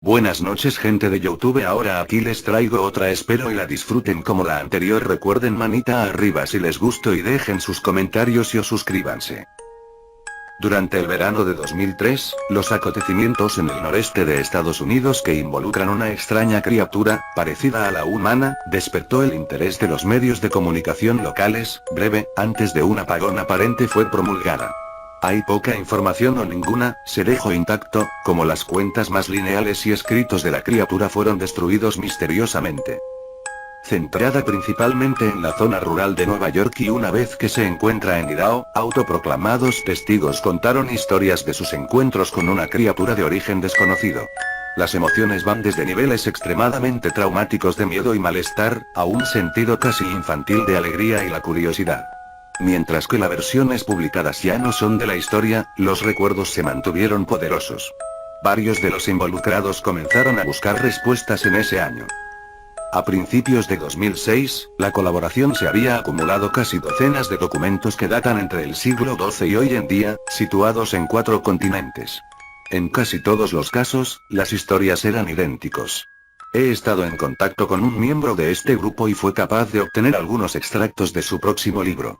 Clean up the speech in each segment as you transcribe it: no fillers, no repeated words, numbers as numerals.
Buenas noches gente de YouTube, ahora aquí les traigo otra, espero y la disfruten como la anterior. Recuerden manita arriba si les gustó y dejen sus comentarios y suscríbanse. Durante el verano de 2003, los acontecimientos en el noreste de Estados Unidos que involucran una extraña criatura, parecida a la humana, despertó el interés de los medios de comunicación locales. Breve, antes de un apagón aparente fue promulgada. Hay poca información o ninguna, se dejó intacto, como las cuentas más lineales y escritos de la criatura fueron destruidos misteriosamente. Centrada principalmente en la zona rural de Nueva York y una vez que se encuentra en Idaho, autoproclamados testigos contaron historias de sus encuentros con una criatura de origen desconocido. Las emociones van desde niveles extremadamente traumáticos de miedo y malestar, a un sentido casi infantil de alegría y la curiosidad. Mientras que las versiones publicadas ya no son de la historia, los recuerdos se mantuvieron poderosos. Varios de los involucrados comenzaron a buscar respuestas en ese año. A principios de 2006, la colaboración se había acumulado casi docenas de documentos que datan entre el siglo XII y hoy en día, situados en 4 continentes. En casi todos los casos, las historias eran idénticos. He estado en contacto con un miembro de este grupo y fue capaz de obtener algunos extractos de su próximo libro.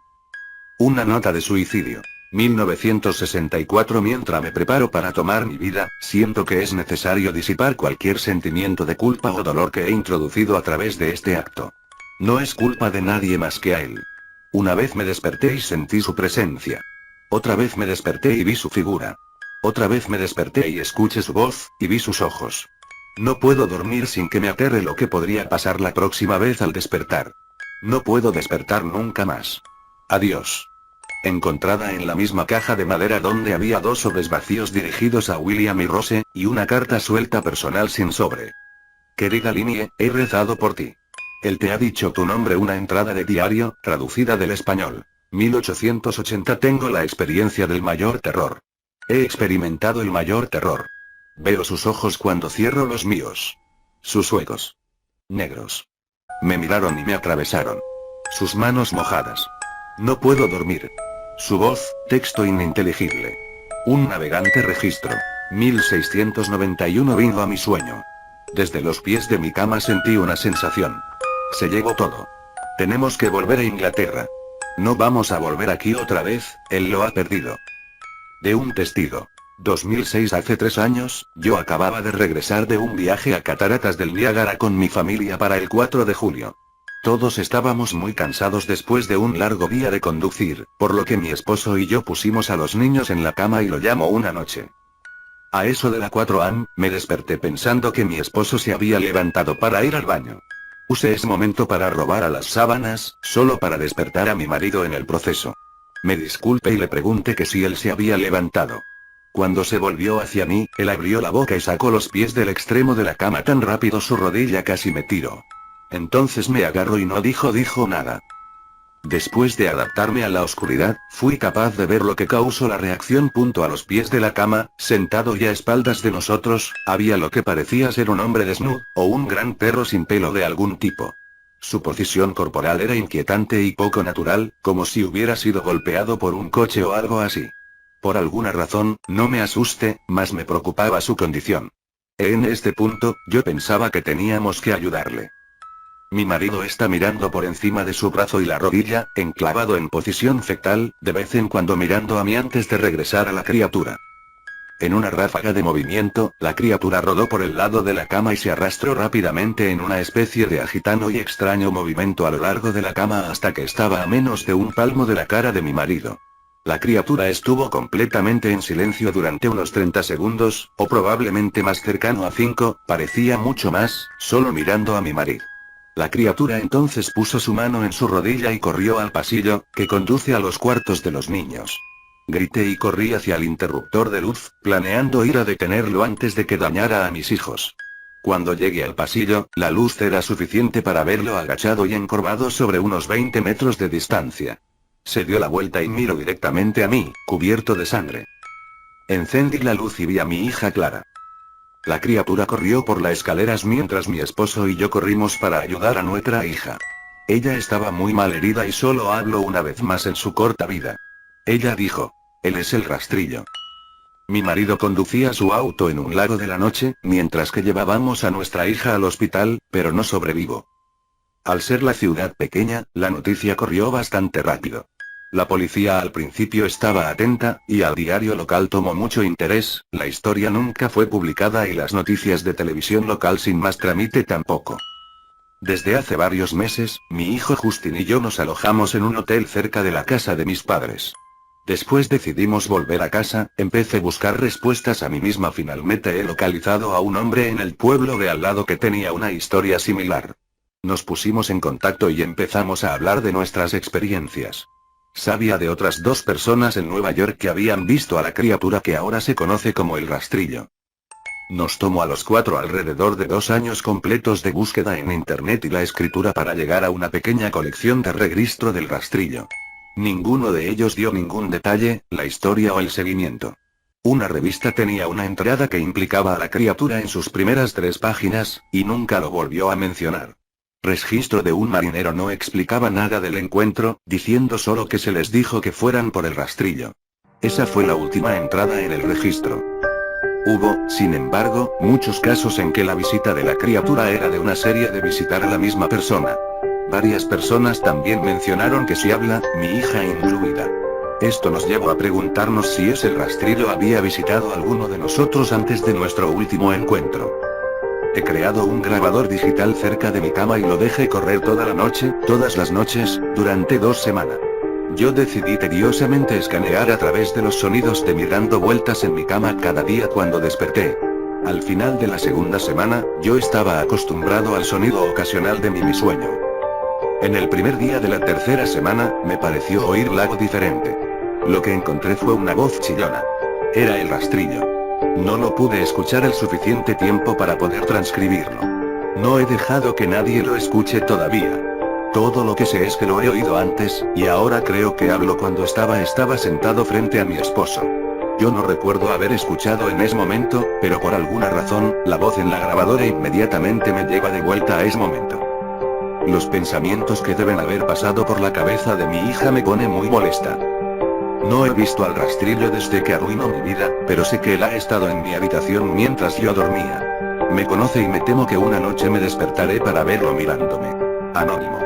Una nota de suicidio. 1964. Mientras me preparo para tomar mi vida, siento que es necesario disipar cualquier sentimiento de culpa o dolor que he introducido a través de este acto. No es culpa de nadie más que a él. Una vez me desperté y sentí su presencia. Otra vez me desperté y vi su figura. Otra vez me desperté y escuché su voz, y vi sus ojos. No puedo dormir sin que me aterre lo que podría pasar la próxima vez al despertar. No puedo despertar nunca más. Adiós. Encontrada en la misma caja de madera donde había 2 sobres vacíos dirigidos a William y Rose, y una carta suelta personal sin sobre. Querida Linnie, he rezado por ti. Él te ha dicho tu nombre. Una entrada de diario, traducida del español. 1880. Tengo la experiencia del mayor terror. He experimentado el mayor terror. Veo sus ojos cuando cierro los míos. Sus ojos negros. Me miraron y me atravesaron. Sus manos mojadas. No puedo dormir. Su voz, texto ininteligible. Un navegante registro. 1691. Vino a mi sueño. Desde los pies de mi cama sentí una sensación. Se llevó todo. Tenemos que volver a Inglaterra. No vamos a volver aquí otra vez, él lo ha perdido. De un testigo. 2006. Hace 3 años, yo acababa de regresar de un viaje a Cataratas del Niágara con mi familia para el 4 de julio. Todos estábamos muy cansados después de un largo día de conducir, por lo que mi esposo y yo pusimos a los niños en la cama y lo llamó una noche. A eso de la 4 am, me desperté pensando que mi esposo se había levantado para ir al baño. Usé ese momento para robar a las sábanas, solo para despertar a mi marido en el proceso. Me disculpé y le pregunté que si él se había levantado. Cuando se volvió hacia mí, él abrió la boca y sacó los pies del extremo de la cama tan rápido su rodilla casi me tiró. Entonces me agarró y no dijo nada. Después de adaptarme a la oscuridad, fui capaz de ver lo que causó la reacción. A los pies de la cama, sentado y a espaldas de nosotros, había lo que parecía ser un hombre desnudo, o un gran perro sin pelo de algún tipo. Su posición corporal era inquietante y poco natural, como si hubiera sido golpeado por un coche o algo así. Por alguna razón, no me asusté, más me preocupaba su condición. En este punto, yo pensaba que teníamos que ayudarle. Mi marido está mirando por encima de su brazo y la rodilla, enclavado en posición fetal, de vez en cuando mirando a mí antes de regresar a la criatura. En una ráfaga de movimiento, la criatura rodó por el lado de la cama y se arrastró rápidamente en una especie de agitado y extraño movimiento a lo largo de la cama hasta que estaba a menos de un palmo de la cara de mi marido. La criatura estuvo completamente en silencio durante unos 30 segundos, o probablemente más cercano a 5, parecía mucho más, solo mirando a mi marido. La criatura entonces puso su mano en su rodilla y corrió al pasillo, que conduce a los cuartos de los niños. Grité y corrí hacia el interruptor de luz, planeando ir a detenerlo antes de que dañara a mis hijos. Cuando llegué al pasillo, la luz era suficiente para verlo agachado y encorvado sobre unos 20 metros de distancia. Se dio la vuelta y miró directamente a mí, cubierto de sangre. Encendí la luz y vi a mi hija Clara. La criatura corrió por las escaleras mientras mi esposo y yo corrimos para ayudar a nuestra hija. Ella estaba muy mal herida y solo habló una vez más en su corta vida. Ella dijo: él es el rastrillo. Mi marido conducía su auto en un lago de la noche, mientras que llevábamos a nuestra hija al hospital, pero no sobrevivo. Al ser la ciudad pequeña, la noticia corrió bastante rápido. La policía al principio estaba atenta, y al diario local tomó mucho interés. La historia nunca fue publicada y las noticias de televisión local sin más trámite tampoco. Desde hace varios meses, mi hijo Justin y yo nos alojamos en un hotel cerca de la casa de mis padres. Después decidimos volver a casa, empecé a buscar respuestas a mí misma. Finalmente he localizado a un hombre en el pueblo de al lado que tenía una historia similar. Nos pusimos en contacto y empezamos a hablar de nuestras experiencias. Sabía de otras 2 personas en Nueva York que habían visto a la criatura que ahora se conoce como el rastrillo. Nos tomó a los 4 alrededor de 2 años completos de búsqueda en internet y la escritura para llegar a una pequeña colección de registro del rastrillo. Ninguno de ellos dio ningún detalle, la historia o el seguimiento. Una revista tenía una entrada que implicaba a la criatura en sus primeras 3 páginas, y nunca lo volvió a mencionar. Registro de un marinero no explicaba nada del encuentro, diciendo solo que se les dijo que fueran por el rastrillo. Esa fue la última entrada en el registro. Hubo, sin embargo, muchos casos en que la visita de la criatura era de una serie de visitar a la misma persona. Varias personas también mencionaron que si habla, mi hija incluida. Esto nos llevó a preguntarnos si ese rastrillo había visitado a alguno de nosotros antes de nuestro último encuentro. He creado un grabador digital cerca de mi cama y lo dejé correr toda la noche, todas las noches, durante 2 semanas. Yo decidí tediosamente escanear a través de los sonidos de mí dando vueltas en mi cama cada día cuando desperté. Al final de la segunda semana, yo estaba acostumbrado al sonido ocasional de mi sueño. En el primer día de la tercera semana, me pareció oír algo diferente. Lo que encontré fue una voz chillona. Era el rastrillo. No lo pude escuchar el suficiente tiempo para poder transcribirlo. No he dejado que nadie lo escuche todavía. Todo lo que sé es que lo he oído antes, y ahora creo que hablo cuando estaba sentado frente a mi esposo. Yo no recuerdo haber escuchado en ese momento, pero por alguna razón, la voz en la grabadora inmediatamente me lleva de vuelta a ese momento. Los pensamientos que deben haber pasado por la cabeza de mi hija me pone muy molesta. No he visto al rastrillo desde que arruinó mi vida, pero sé que él ha estado en mi habitación mientras yo dormía. Me conoce y me temo que una noche me despertaré para verlo mirándome. Anónimo.